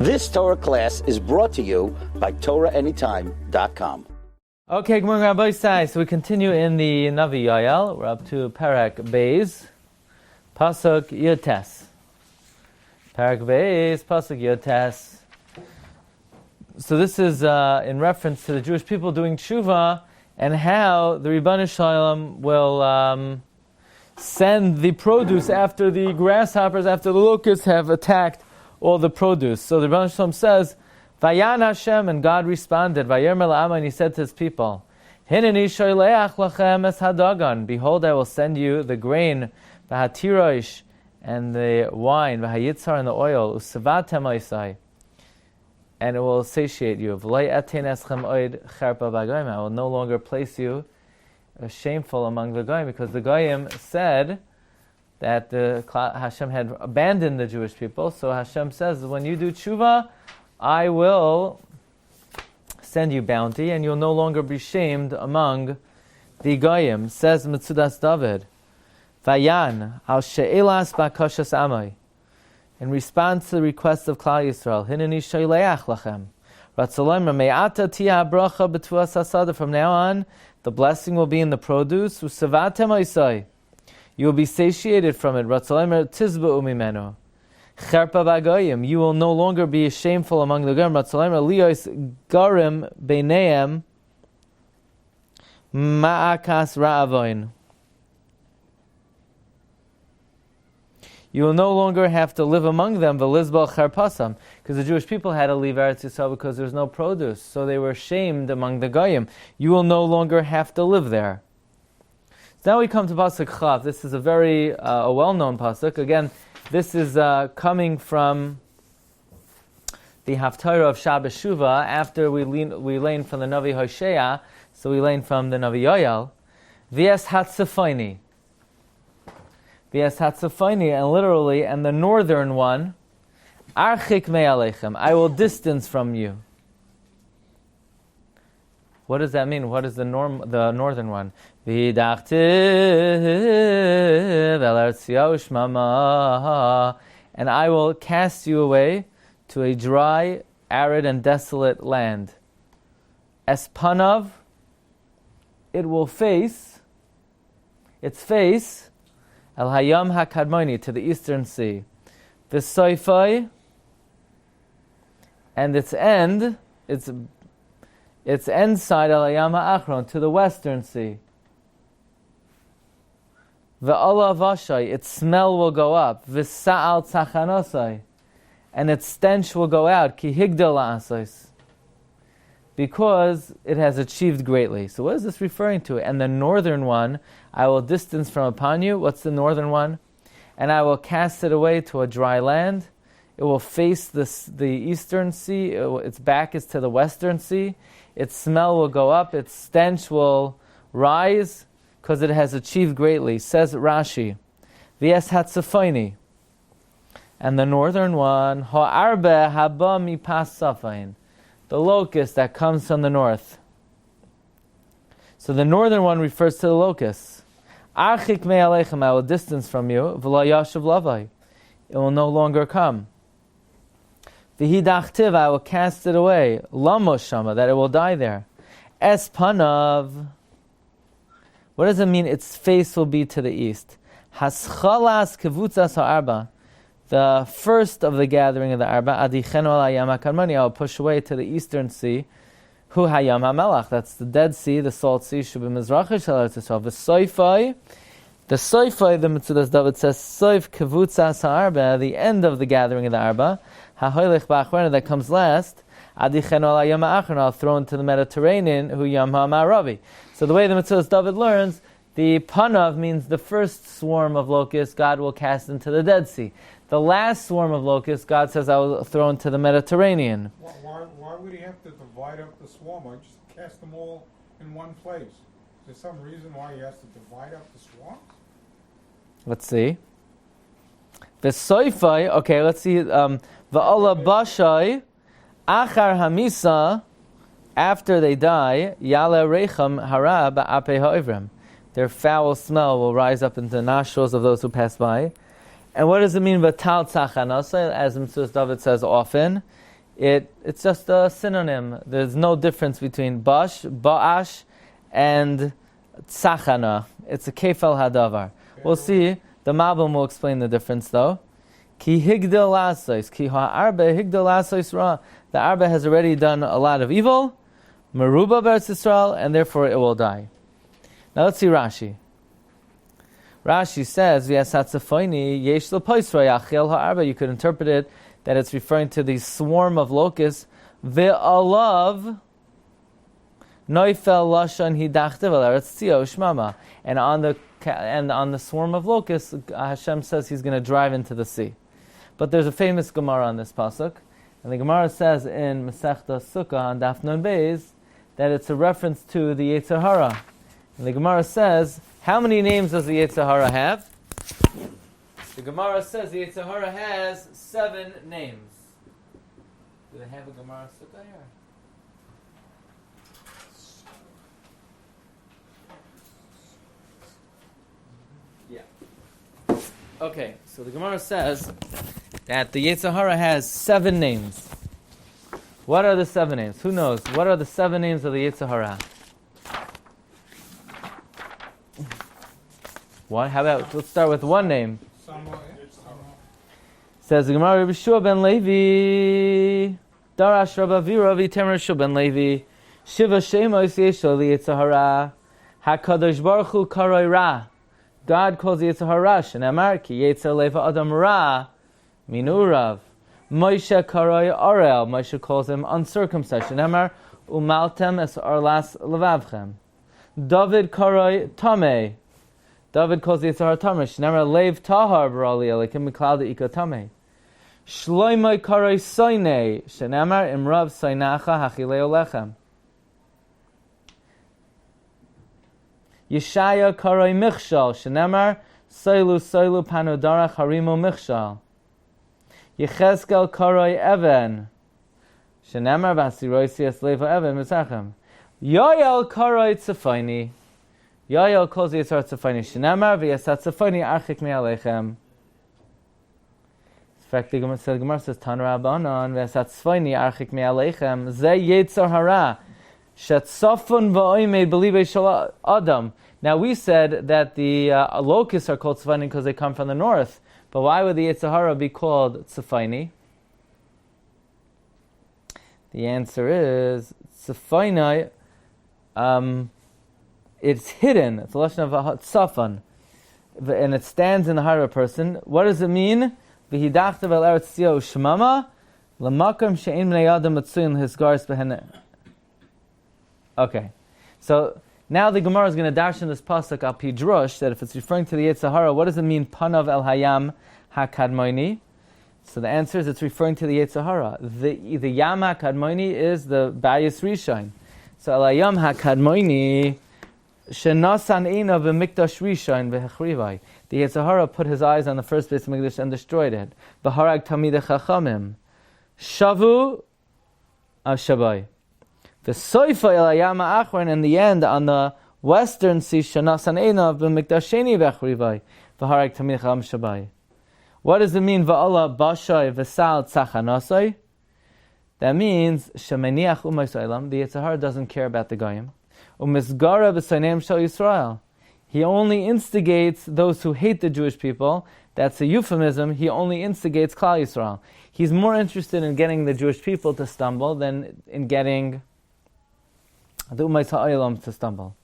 This Torah class is brought to you by TorahAnytime.com. Okay, good morning, Rabbi. So we continue in the Navi Yoel. We're up to Parak Beis, Pasuk Yotes. Parak Beis, Pasuk Yotes. So this is in reference to the Jewish people doing tshuva and how the Ribbon Shalom will send the produce after the grasshoppers, after the locusts have attacked all the produce. So the Ribbon Shalom says, Vayan Hashem, and God responded, Vayomer la'am, and He said to His people, Hineni sholeach lachem es hadagan. Behold, I will send you the grain, v'hatirosh, and the wine, v'hayitzar, and the oil, u'sevatem oisai, and it will satiate you. V'loi etin eschem oid cherpa b'goyim. I will no longer place you shameful among the goyim, because the goyim said that Hashem had abandoned the Jewish people. So Hashem says, when you do tshuva, I will send you bounty, and you'll no longer be shamed among the goyim. Says Metzudas David, Vayan al she'elas b'kashas amai. In response to the request of Klal Yisrael, Hineni sholeach lachem. Ratzolem me'ata tia bracha b'tuas hasada. From now on, the blessing will be in the produce. U'sevatem oisai. You will be satiated from it. Ratzolem tizba'u mimenu. Cherpa b'goyim. You will no longer be shameful among the goyim. Ratzolem liyos garim beineim ma'akas ra'avoin. You will no longer have to live among them, v'lizbal charpasam, because the Jewish people had to leave Eretz Yisrael because there was no produce, so they were shamed among the goyim. You will no longer have to live there. So now we come to Pasuk Chav. This is a very a well-known Pasuk. Again, this is coming from the Haftarah of Shabbos Shuvah, after we learned from the Navi Hosea, so we learned from the Navi Yoel. V'es Tzefoni. V'es Tzefoni, and literally, and the northern one, Archik me'alechem, I will distance from you. What does that mean? What is the northern one? V'hidachtiv el eretz shmama, and I will cast you away to a dry, arid, and desolate land. Espanav, it will face, its face, El Hayam HaKadmoni, to the eastern sea. V'soifai, and its end side, El Hayam HaAchron, to the western sea. V'ala vashai, its smell will go up. V'sa'al tzachanosai, and its stench will go out. Ki higdal la'asais, because it has achieved greatly. So what is this referring to? And the northern one, I will distance from upon you. What's the northern one? And I will cast it away to a dry land. It will face the eastern sea. Its back is to the western sea. Its smell will go up. Its stench will rise, because it has achieved greatly. Says Rashi, V'es Tzefoni, and the northern one, Ha'arbe haba mipas safain, the locust that comes from the north. So the northern one refers to the locusts. Archik me'alechem, I will distance from you. V'lo yashav lavai, it will no longer come. V'hidachtiv, I will cast it away. Lamos shama, that it will die there. Espanav, what does it mean? Its face will be to the east. Haschalas kevutzas ha'arba, the first of the gathering of the Arba, Adichenu al Hayam HaKadmoni, I will push away to the eastern sea. Hu Hayam HaMelach, that's the Dead Sea, the Salt Sea, Shubi Mizrachi Shel Eretz Yisrael. V'soifai, the Metzudas David says, Soif Kevutzas HaArba, the end of the gathering of the Arba, HaHoilech Ba'achrona, that comes last, Adichenu al Hayam HaAchron, I'll throw into the Mediterranean, Hu Yam HaMa'aravi. So the way the Metzudas David learns, the Panav means the first swarm of locusts God will cast into the Dead Sea. The last swarm of locusts, God says, I will throw into the Mediterranean. Why would He have to divide up the swarm? Or just cast them all in one place? Is there some reason why He has to divide up the swarms? Let's see. V'soifai, okay, let's see. V'ala bashai, achar hamisa, after they die, yala reicham hara ba'apei ha'ivrim. Their foul smell will rise up into the nostrils of those who pass by. And what does it mean, v'tal tzachanasa, as Metzudas David says often? It's just a synonym. There's no difference between ba'ash, and tzachana. It's a kefal hadavar. We'll see. The Malbim will explain the difference though. Ki higdel asos, ki ha'arbe higdel asos ra. The arba has already done a lot of evil, meruba beretz Yisrael, and therefore it will die. Now let's see Rashi. Rashi says, Tzefoni yesh l'poisra yachil ha'arba. You could interpret it that it's referring to the swarm of locusts. Ve'alav noifel lashon hidachtiv al eretz tzio shmama. And on the swarm of locusts, Hashem says He's going to drive into the sea. But there's a famous Gemara on this pasuk, and the Gemara says in Masechta Sukkah on Daf Nun Beis that it's a reference to the Yetzer Hara. And the Gemara says, how many names does the Yetzer Hara have? The Gemara says the Yetzer Hara has 7 names. Do they have a Gemara Sukkah here? Yeah. Okay, so the Gemara says that the Yetzer Hara has 7 names. What are the 7 names? Who knows? What are the 7 names of the Yetzer Hara? What? How about, let's start with one name. Says the Gemara, Rabbi Shua ben Levi, Darash Rabbi Vira, V'temer Shua ben Levi, Shiva Shemos Yeshua Yetzer Hara, HaKadosh Baruch Hu Karoi Ra. God calls Yetzer Hara, Shenamar Ki Yetzer Leva Adam Ra, Minurav. Moshe Karoi Orel, Moshe calls him uncircumcised, Shenamar Umaltem Es Arlas Levavchem. David Karoi Tameh. David calls the Yetzer Hara Tameh. Shenamar Lev Tahar Barali Elikim Miklal Ika Tameh. Shloimei Karoi Soinei. Shenamar Imrav Soinacha Hachileo Lechem. Yeshaya Karoi Michshal. Shenamar Soilu Panodara Harimo Michshal. Yechezkel Karoi Even. Shenamar Vasiroisias Leva Even Mizachem. Yoel Karoi Tzefoni. Yoel calls the Yetzer Hara Tzefoni. Shenamar v'yasat Tzefoni archik me'alechem. In fact, the Gemara says, Tan Rabbanon v'yasat Tzefoni archik me'alechem. Ze Yetzer Hara shetzafon v'oimei b'libei shel Adam. Now we said that the locusts are called Tzefoni because they come from the north. But why would the Yetzer Hara be called Tzefoni? The answer is Tzefoni. It's hidden. It's a lashon of a tzafon, and it stands in the heart of a person. What does it mean? V'hidachtav el eretz tzio shmama l'makom she'ein bnei adam matzuyin hisgaris b'heneh. Okay, so now the Gemara is going to dash in this pasuk al pi drush that if it's referring to the Yetzer Hara, what does it mean? Panav el hayam hakadmoini. So the answer is it's referring to the Yetzer Hara. The yam hakadmoini is the bayis rishon. So el hayam hakadmoini. Shenasan eina v'mikdash rishon v'hechrivai. The Yetzer Hara put his eyes on the first base of Mikdash and destroyed it. V'harag tamidei chachamim. Shavu shabai. V'soifa el hayam ha'achron. In the end, on the western sea, shenasan eina v'mikdash sheni v'hechrivai. V'harag tamidei chacham shabai. What does it mean? V'ala bashai v'sal tzachanasai. That means shemeniach umay so'ilam. The Yetzer Hara doesn't care about the goyim. Umisgara b'saneim shel Yisrael. He only instigates those who hate the Jewish people. That's a euphemism. He only instigates Klal Yisrael. He's more interested in getting the Jewish people to stumble than in getting the Ummah Ha'olam to stumble.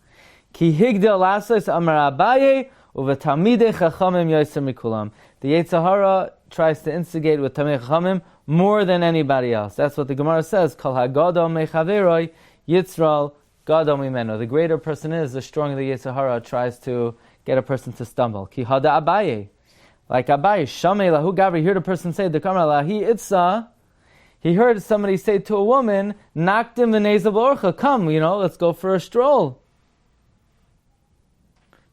Ki higdel asos amar Abaye uvetamidei chachamim yoser mikulam. The Yetzer Hara tries to instigate with Tamei Chachamim more than anybody else. That's what the Gemara says. Kol hagadol mechaveroi Yitzral. The greater a person is, the stronger the Yetzer Hara tries to get a person to stumble. Ki hada Abaye. Like Abaye, Shamei lahu gavri, he heard a person say, Dekam lahi itza. He heard somebody say to a woman, Nakdim v'neza b'orcha, come, let's go for a stroll.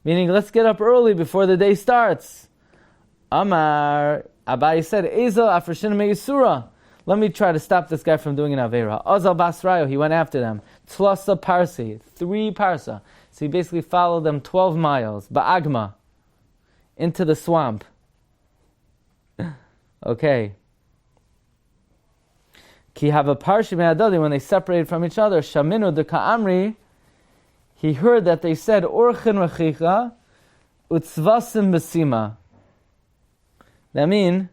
Meaning, let's get up early before the day starts. Amar, Abaye said, Ezel afreshin me'isura. Let me try to stop this guy from doing an Aveira. Azal Basrayo, he went after them. Tlasa Parsi, 3 Parsa. So he basically followed them 12 miles. Ba'agma, into the swamp. Okay. Ki have a Parsha me'adadi, when they separated from each other, Shaminu de Ka'amri, he heard that they said, Orchin Rechicha, Utzvasim Besima. That means,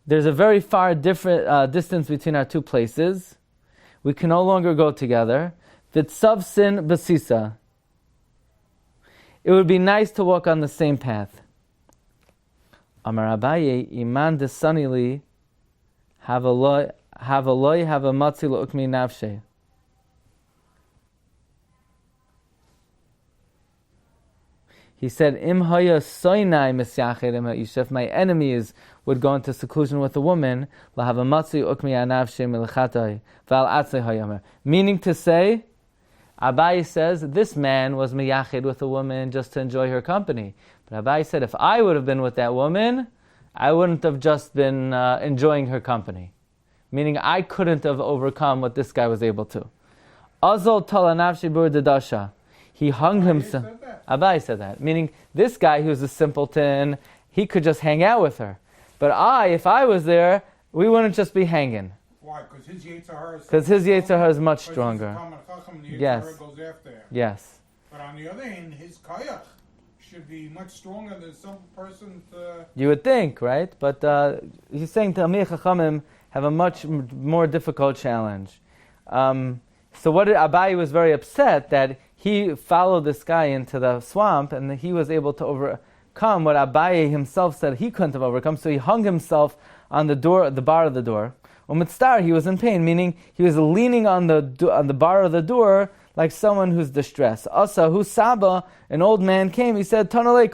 there's a very far different distance between our two places. We can no longer go together. Vitzavsin Besisa. It would be nice to walk on the same path. Amar Abaye, Iman desanili, have a matzi ukmi nafshe. He said, Im haya soinai misyached isha, if my enemies would go into seclusion with a woman, la hava matzi ukmi anavshe milchatai val atzei hayamer. Meaning to say, Abai says, this man was miyached with a woman just to enjoy her company. But Abai said, if I would have been with that woman, I wouldn't have just been enjoying her company. Meaning I couldn't have overcome what this guy was able to. Azol talanavshi bur dedasha. He hung himself. Abai said that. Meaning, this guy who's a simpleton, he could just hang out with her. But if I was there, we wouldn't just be hanging. Why? Because his Yetzer Hara is much stronger. Yes. Goes after him. Yes. But on the other hand, his kayach should be much stronger than some person. You would think, right? But he's saying Talmidei Chachamim have a much more difficult challenge. So what did Abai was very upset that he followed this guy into the swamp and he was able to overcome what Abai himself said he couldn't have overcome. So he hung himself on the door, the bar of the door. Umitztar, he was in pain, meaning he was leaning on the bar of the door like someone who's distressed. Asa, who Saba, an old man came, he said, don't worry.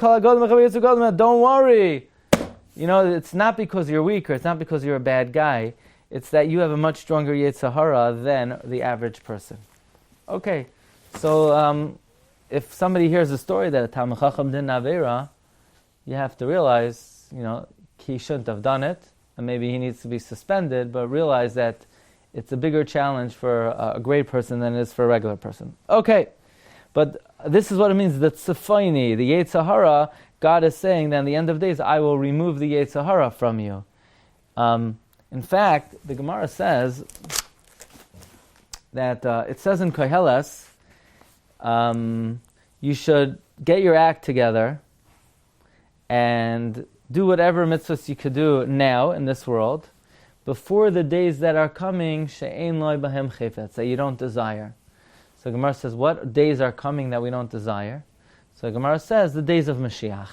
You know, it's not because you're weak or it's not because you're a bad guy. It's that you have a much stronger Yetzer Hara than the average person. Okay, so if somebody hears a story that a Talmid Chacham did Avera, you have to realize, he shouldn't have done it, and maybe he needs to be suspended, but realize that it's a bigger challenge for a great person than it is for a regular person. Okay, but this is what it means, the Tzefoni, the Yetzer Hara. God is saying that in the end of days, I will remove the Yetzer Hara from you. In fact, the Gemara says that it says in Koheles, you should get your act together and do whatever mitzvahs you could do now in this world before the days that are coming, she'ein loy bahem chefetz, that you don't desire. So Gemara says, what days are coming that we don't desire? So Gemara says, the days of Mashiach.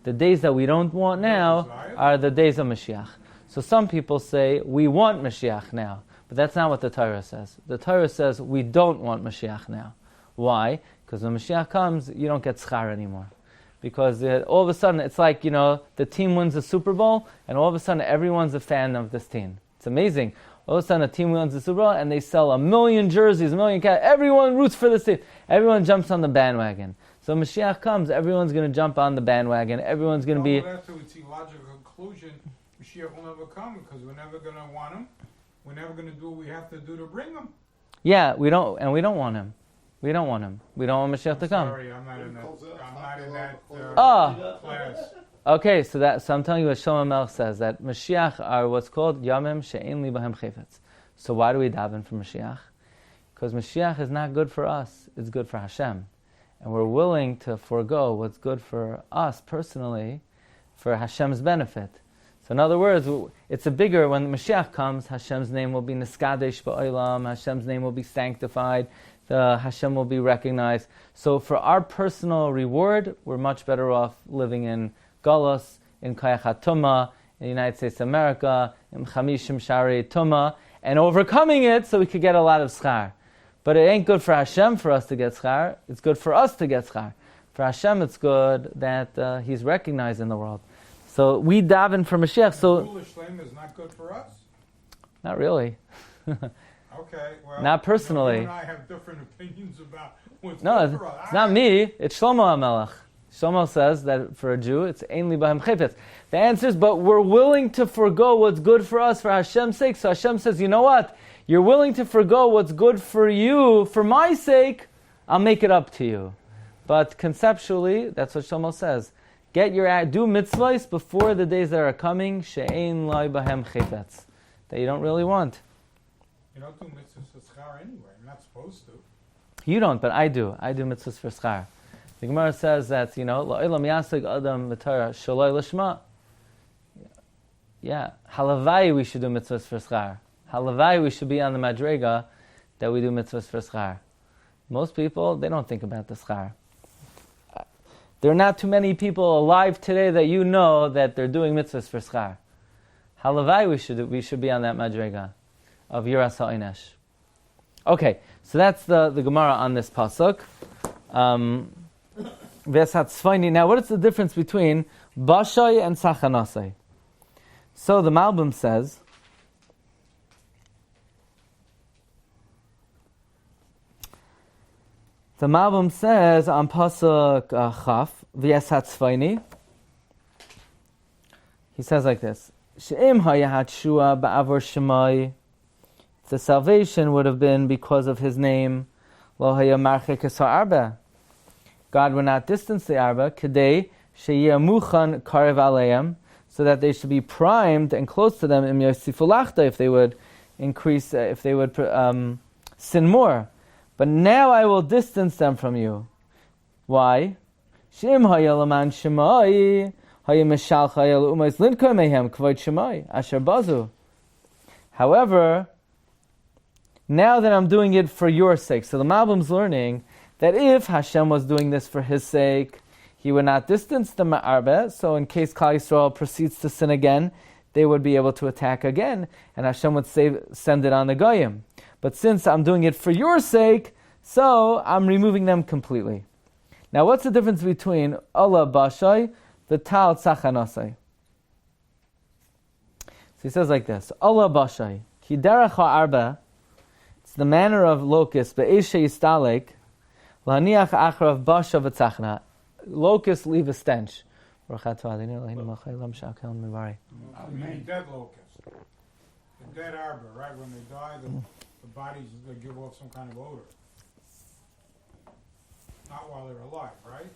The days that we don't want now are the days of Mashiach. So some people say, we want Mashiach now. But that's not what the Torah says. The Torah says, we don't want Mashiach now. Why? Because when Mashiach comes, you don't get schar anymore. Because all of a sudden, it's like, the team wins the Super Bowl, and all of a sudden, everyone's a fan of this team. It's amazing. All of a sudden, a team wins the Super Bowl, and they sell 1 million jerseys, 1 million cats. Everyone roots for this team. Everyone jumps on the bandwagon. So Mashiach comes, everyone's going to jump on the bandwagon. Everyone's going to be... Well, that's a logical conclusion. Mashiach will never come because we're never going to want him. We're never going to do what we have to do to bring him. Yeah, we don't want him. We don't want him. We don't want Mashiach to come. Sorry, I'm not in that class. Okay, so I'm telling you what Shlomo Melech says, that Mashiach are what's called Yamim She'ein Li Bahem Chefetz. So why do we daven for Mashiach? Because Mashiach is not good for us, it's good for Hashem. And we're willing to forego what's good for us personally for Hashem's benefit. So in other words, it's a bigger, when Mashiach comes, Hashem's name will be Niskadesh Ba'olam, Hashem's name will be sanctified, Hashem will be recognized. So for our personal reward, we're much better off living in Galus, in Kayach HaTumah, in the United States of America, in Chamishim Shari Tumah, and overcoming it so we could get a lot of schar. But it ain't good for Hashem for us to get schar, it's good for us to get schar. For Hashem it's good that He's recognized in the world. So we daven for Mashiach. So Foolish flame is not good for us? Not really. Okay, well... Not personally. You and I have different opinions about what's No, good for us. it's not me, it's Shlomo HaMelech. Shlomo says that for a Jew, it's Ein Li Bahem Chefetz. The answer is, but we're willing to forego what's good for us for Hashem's sake. So Hashem says, you know what? You're willing to forego what's good for you, for my sake, I'll make it up to you. But conceptually, that's what Shlomo says. Do mitzvahs before the days that are coming, she'ein loy bahem chefetz. that you don't really want. You don't do mitzvahs for schar anyway. You're not supposed to. You don't, but I do. I do mitzvahs for schar. The Gemara says that, Lo'ilam yasig adam v'Torah shaloi l'shma. Yeah, halavai we should do mitzvahs for schar. Halavai we should be on the madrega that we do mitzvahs for schar. Most people, they don't think about the schar. There are not too many people alive today that you know that they're doing mitzvahs for schar. Halavai we should be on that madrega of yiras ha'onesh. Okay, so that's the Gemara on this pasuk. Tzefoni. Now, what is the difference between bashai and sachanasai? So the Malbim says, on pasuk chaf, Tzefoni, he says like this: She'im hayahat shua ba'avor shemai. The salvation would have been because of his name. Lo haya marchek es ha'arba. God would not distance the arba, kedei sheyeh muchan karev aleim, so that they should be primed and close to them. Im yosifu lachta, if they would increase, if they would sin more. But now I will distance them from you. Why? She'im haya laman shemai haya mishal haya l'umayis linkoy mehem kvod shemai asher bazu. However, now that I'm doing it for your sake. So the Malbim's learning that if Hashem was doing this for his sake, he would not distance the Ma'arbe, so in case Klal Yisrael proceeds to sin again, they would be able to attack again, and Hashem would send it on the Goyim. But since I'm doing it for your sake, so I'm removing them completely. Now what's the difference between Allah Bashai, the Tal Tzachanasai? So he says like this: Allah Bashai, Ki derech ha'arba, it's the manner of locust, be'eshe yistalek, l'haniach achrav basha v'tzachna. Locusts leave a stench. I mean dead locusts. The dead arbor, right? When they die, the bodies they give off some kind of odor. Not while they're alive, right?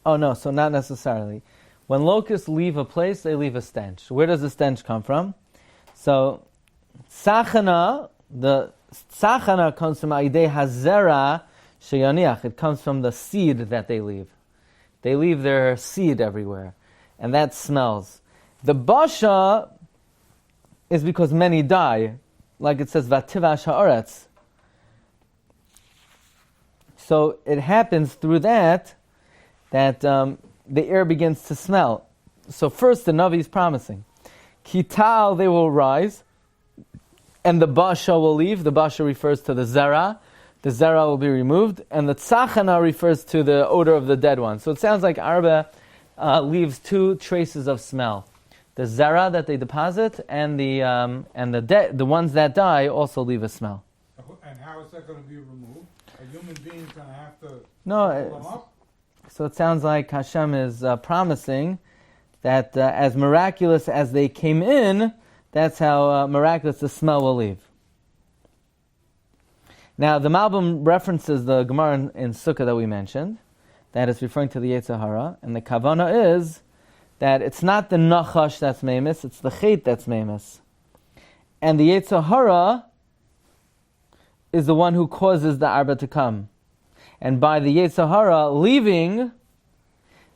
Oh no, so not necessarily. When locusts leave a place, they leave a stench. Where does the stench come from? So, tzachana, the tzachana comes from aidei hazera sheyaniach. It comes from the seed that they leave. They leave their seed everywhere, and that smells. The basha is because many die, like it says vativash haaretz. So it happens through that the air begins to smell. So first the Navi is promising, kital, they will rise, and the basha will leave. The basha refers to the zera. The zera will be removed, and the tzachana refers to the odor of the dead one. So it sounds like arba leaves two traces of smell: the zera that they deposit, and the ones that die also leave a smell. And how is that going to be removed? A human being is going to have to pull them up? So it sounds like Hashem is promising that as miraculous as they came in, that's how miraculous the smell will leave. Now, the Malbim references the Gemara in Sukkah that we mentioned, that is referring to the Yetzer Hara, and the Kavana is that it's not the Nachash that's Memes, it's the Chet that's Memes. And the Yetzer Hara is the one who causes the Arba to come. And by the Yetzer Hara leaving,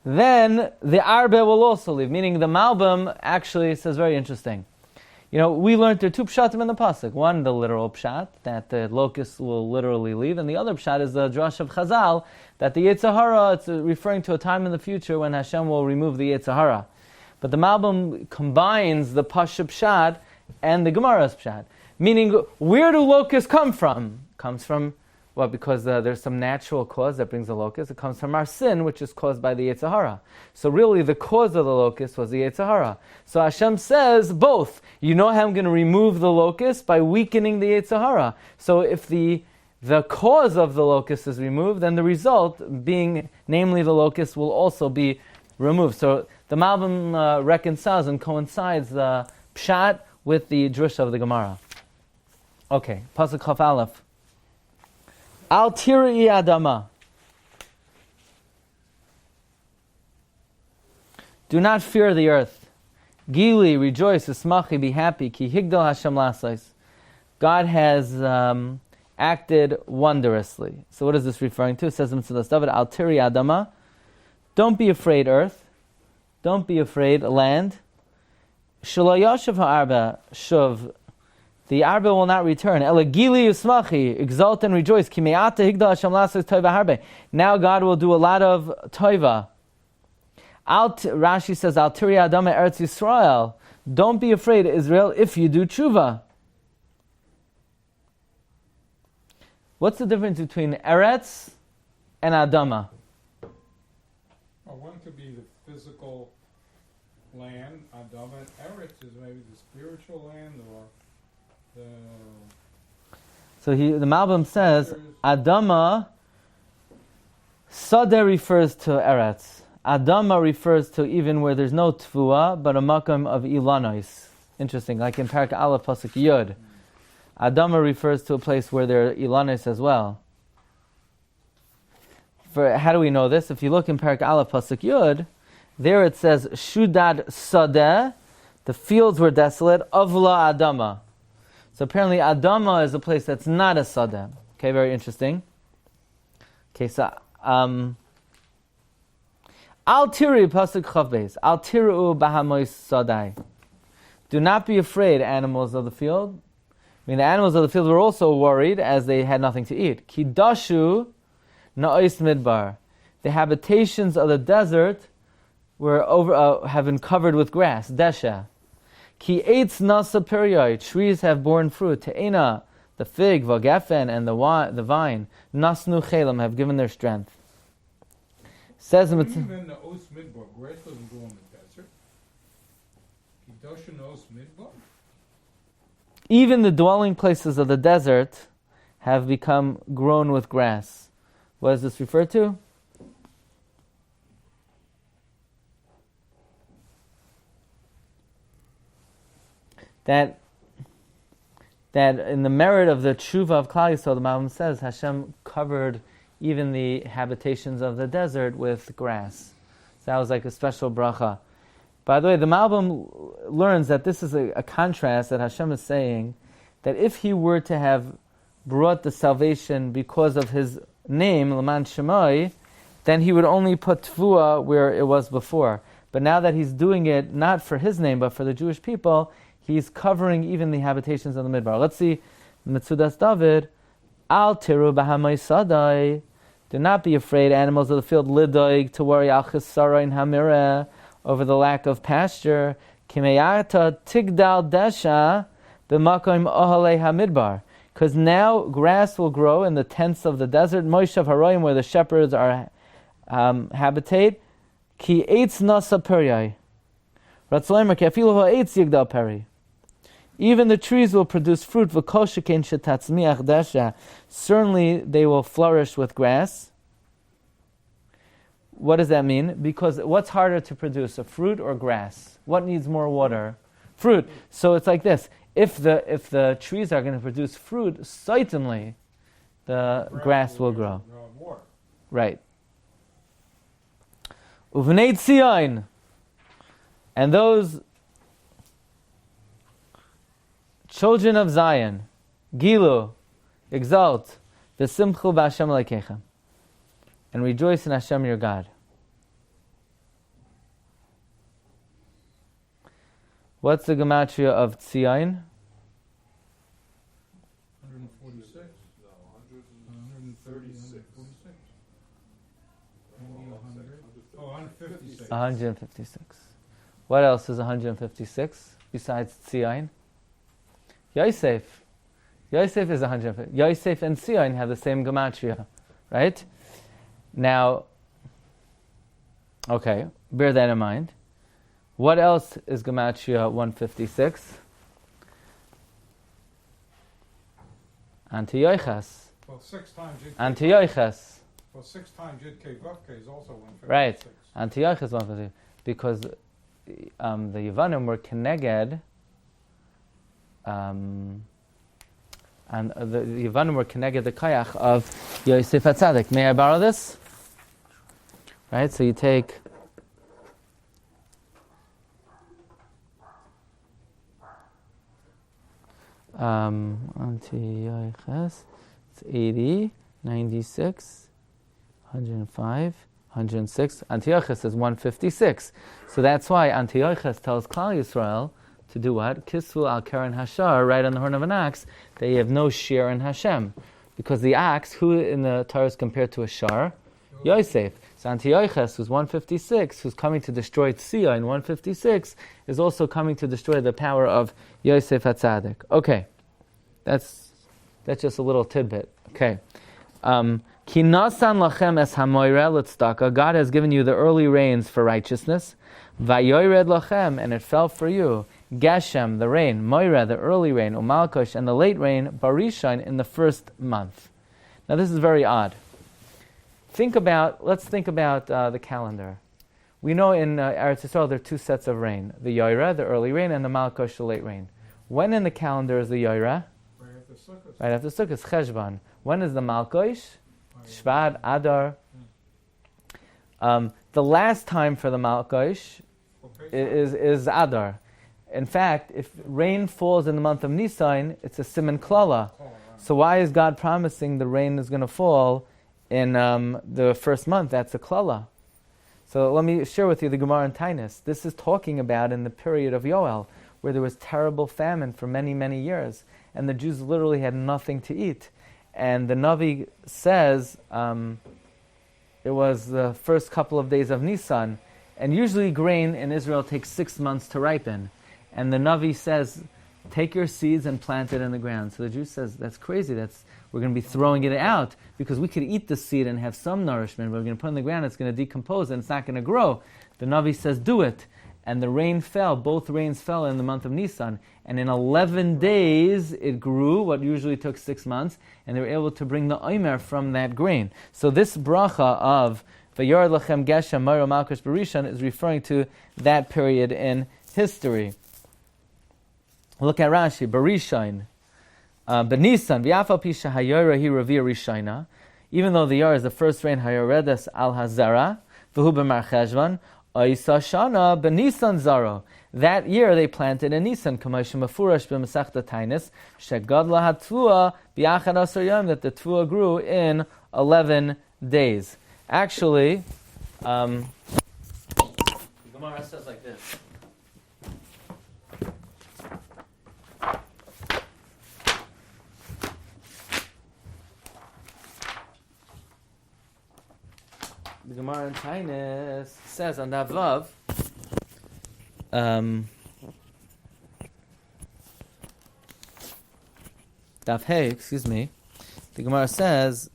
then the Arba will also leave. Meaning the Malbim actually says very interesting. We learned there are two pshatim in the pasuk. One, the literal pshat, that the locusts will literally leave, and the other pshat is the drash of Chazal, that the Yetzer Hara, it's referring to a time in the future when Hashem will remove the Yetzer Hara. But the Malbim combines the Pasha pshat and the Gemara's pshat. Meaning, where do locusts come from? Comes from, because there's some natural cause that brings the locust. It comes from our sin, which is caused by the Yetzer Hara. So really, the cause of the locust was the Yetzer Hara. So Hashem says both. You know how I'm going to remove the locust? By weakening the Yetzer Hara. So if the cause of the locust is removed, then the result, being namely the locust, will also be removed. So the Malbim reconciles and coincides the pshat with the drush of the Gemara. Okay, pasuk chaf aleph. Al tirai adama. Do not fear the earth. Gili, rejoice, usmachi, be happy, ki higdal Hashem lasais. God has acted wondrously. So what is this referring to? It says in Metzudas David, Al tiri adama, don't be afraid, earth. Don't be afraid, land. Shelo yashav ha'arba, shuv. The arba will not return. Ela gili usmachi, exult and rejoice. Ki me'ata higdal Hashem lasais toiva harbe. Now God will do a lot of toiva. Rashi says, Al tiri adama eretz Yisrael. Don't be afraid, Israel, if you do tshuva. What's the difference between eretz and adama? Well, one could be the physical land, adama, and eretz is maybe the spiritual land, or the... So the Malbim says, adama, sadeh refers to eretz. Adama refers to even where there's no tfuah, but a makam of ilanois. Interesting, like in Parak Aleph Pasuk Yud. Adama refers to a place where there are ilanis as well. How do we know this? If you look in Parak Aleph Pasuk Yud, there it says, Shudad Sadeh, the fields were desolate, Avla Adama. So apparently Adama is a place that's not a Sadeh. Okay, very interesting. Okay, so... Al tiri pasuk chavbeis. Al tiru bahamois sadai. Do not be afraid, animals of the field. I mean, the animals of the field were also worried as they had nothing to eat. Kidashu na'is midbar. The habitations of the desert were have been covered with grass. Desha. Ki eitz nasa perioi. Trees have borne fruit. Te'ena, the fig, vagefen, and the vine. Nasnu chelam, have given their strength. Says even the Os Midbar, grass doesn't grow in the desert. Kidoshin Os Midbar? Even the dwelling places of the desert have become grown with grass. What does this refer to? That in the merit of the tshuva of Klal Yisrael, the Malbim says, Hashem covered even the habitations of the desert with grass. So that was like a special bracha. By the way, the Malbim learns that this is a contrast that Hashem is saying, that if he were to have brought the salvation because of his name, L'man Shemai, then he would only put Tfuah where it was before. But now that he's doing it not for his name, but for the Jewish people, he's covering even the habitations of the Midbar. Let's see, Metzudas David, Al tiru b'hamay sadai. Do not be afraid, animals of the field, lidoig, to worry, al chisarain hamireh, over the lack of pasture. Kimeyata tigdal desha b'makom ohalei hamidbar. Because now grass will grow in the tents of the desert, Moshav Haroim, where the shepherds are habitate. Ki eitz nasa peryai. Ratzleimer ki afilu ha'eitz yigdal peri. Even the trees will produce fruit. V'kol shekein shetatzmiach desha. Certainly they will flourish with grass. What does that mean? Because what's harder to produce, a fruit or grass? What needs more water? Fruit. So it's like this. If the trees are going to produce fruit, certainly the grass will grow. Right. Uvnei Tzion. And those children of Zion, Gilu, exalt, v'simchu b'Hashem Elokeichem, and rejoice in Hashem your God. What's the gematria of Tzion? 146. 136. Oh, 156. 156. What else is 156 besides Tzion? Yosef. Yosef is 150. Yosef and Tzion have the same gematria, right? Now, okay, bear that in mind. What else is gematria 156? Antiochus. Well, 6 times Yud Antiochus. Well, 6 times Yud Kei Vav Kei is also 156. Right. Antiochus 156. Because the Yevanim were keneged, and the Yevanim were keneged the kayach of Yosef HaTzadik. May I borrow this? Right, so you take Antiochus, it's 80, 96, 105, 106. Antiochus is 156. So that's why Antiochus tells Klal Yisrael to do what? Kisvu al Karen Hashar, right on the horn of an ox, they have no share in Hashem. Because the ox, who in the Torah is compared to a shar? Yosef. So Antiochus, who's 156, who's coming to destroy Tzia in 156, is also coming to destroy the power of Yosef HaTzadik. Okay. That's just a little tidbit. Okay. Ki nasan lachem es hamoire l'tzedakah. God has given you the early rains for righteousness. Vayored lachem, and it fell for you. Geshem, the rain. Moira, the early rain. Umalkosh, and the late rain. Barishan, in the first month. Now this is very odd. Let's think about the calendar. We know in Eretz Yisrael there are two sets of rain. The Yoira, the early rain, and the Malkosh, the late rain. When in the calendar is the Yoira? Right after Sukkot, Cheshvan. When is the Malkosh? Shvat, Adar. The last time for the Malkosh is Adar. In fact, if rain falls in the month of Nisan, it's a Siman Klala. So why is God promising the rain is going to fall in the first month? That's a Klala. So let me share with you the Gemara in Tainus. This is talking about in the period of Yoel, where there was terrible famine for many, many years, and the Jews literally had nothing to eat. And the Navi says it was the first couple of days of Nisan, and usually grain in Israel takes 6 months to ripen. And the Navi says, take your seeds and plant it in the ground. So the Jew says, that's crazy, we're going to be throwing it out, because we could eat the seed and have some nourishment, but we're going to put it in the ground, it's going to decompose, and it's not going to grow. The Navi says, do it. And the rain fell, both rains fell in the month of Nisan. And in 11 days, it grew, what usually took 6 months, and they were able to bring the omer from that grain. So this bracha of Vayar Lachem Geshem Moira Malkosh Barishan is referring to that period in history. Look at Rashi, Barishan. Benisan, V'afal Pisha Hayora Hi Ravir Rishayna. Even though the Yar is the first rain, Hayoredas Al Hazara, V'hu B'mar Cheshvan, Oisa Shana Benisan Zaro. That year they planted in Nisan, Kamash Mafurash B'Masechta Tainus, Shegadla Hatvua B'Achad Asar Yom, that the Tvua grew in 11 days. Actually, the Gemara says like this. The Gemara in Tainus says on that Vav, Daf Hey, excuse me, the Gemara says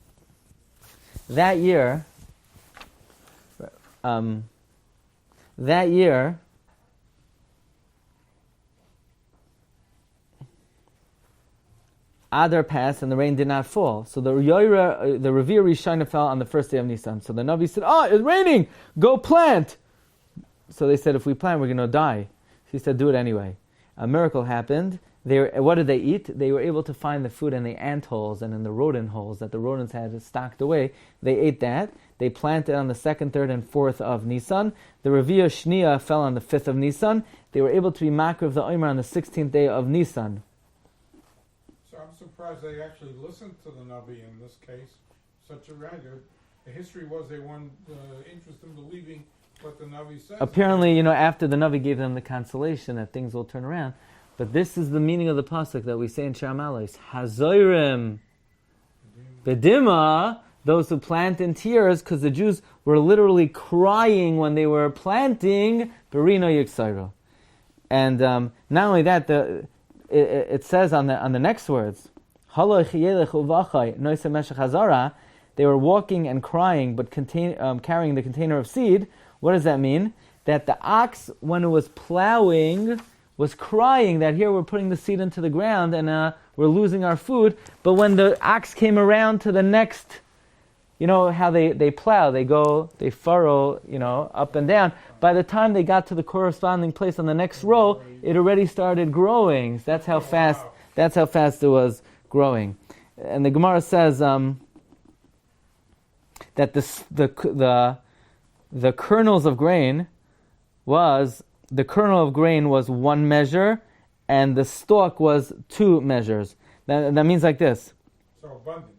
that year Adar passed and the rain did not fall. So the Revir Rishayna fell on the first day of Nisan. So the Navi said, it's raining! Go plant! So they said, if we plant, we're going to die. He said, do it anyway. A miracle happened. What did they eat? They were able to find the food in the ant holes and in the rodent holes that the rodents had stocked away. They ate that. They planted on the 2nd, 3rd, and 4th of Nisan. The Revia Shnia fell on the 5th of Nisan. They were able to be makriv the Omer on the 16th day of Nisan. I'm surprised they actually listened to the Navi in this case. Such a record. The history was they weren't interested in believing what the Navi says. Apparently, after the Navi gave them the consolation that things will turn around. But this is the meaning of the pasuk that we say in Shar Malais. Hazoirim Bedima, those who plant in tears, because the Jews were literally crying when they were planting, Berino Yiksairo. And not only that, it says on the next words, they were walking and crying, but carrying the container of seed. What does that mean? That the ox, when it was plowing, was crying that here we're putting the seed into the ground and we're losing our food. But when the ox came around to the next, how they plow, they furrow, up and down. By the time they got to the corresponding place on the next row, it already started growing. That's how fast it was growing. And the Gemara says that the kernels of grain was 1 measure, and the stalk was 2 measures. That means like this. So abundant.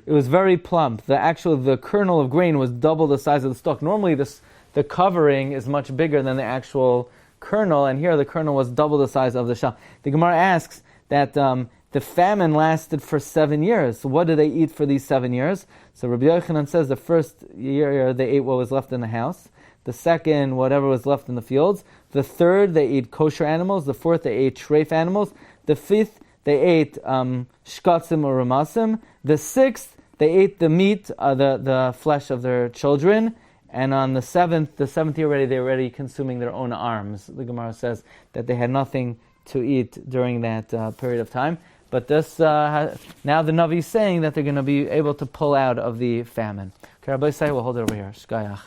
It was very plump. The kernel of grain was double the size of the stalk. Normally the covering is much bigger than the actual kernel, and here the kernel was double the size of the shell. The Gemara asks that the famine lasted for 7 years. So what did they eat for these 7 years? So Rabbi Yochanan says the first year they ate what was left in the house. The second, whatever was left in the fields. The third, they ate kosher animals. The fourth, they ate treif animals. The fifth, they ate shkatzim or ramasim. The sixth, they ate the meat, the flesh of their children. And on the seventh year already, they were already consuming their own arms. The Gemara says that they had nothing to eat during that period of time. But this now the Navi is saying that they're going to be able to pull out of the famine. Okay, Rabbi say we'll hold it over here. Shkayach.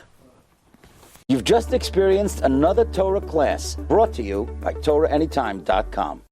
You've just experienced another Torah class brought to you by TorahAnytime.com.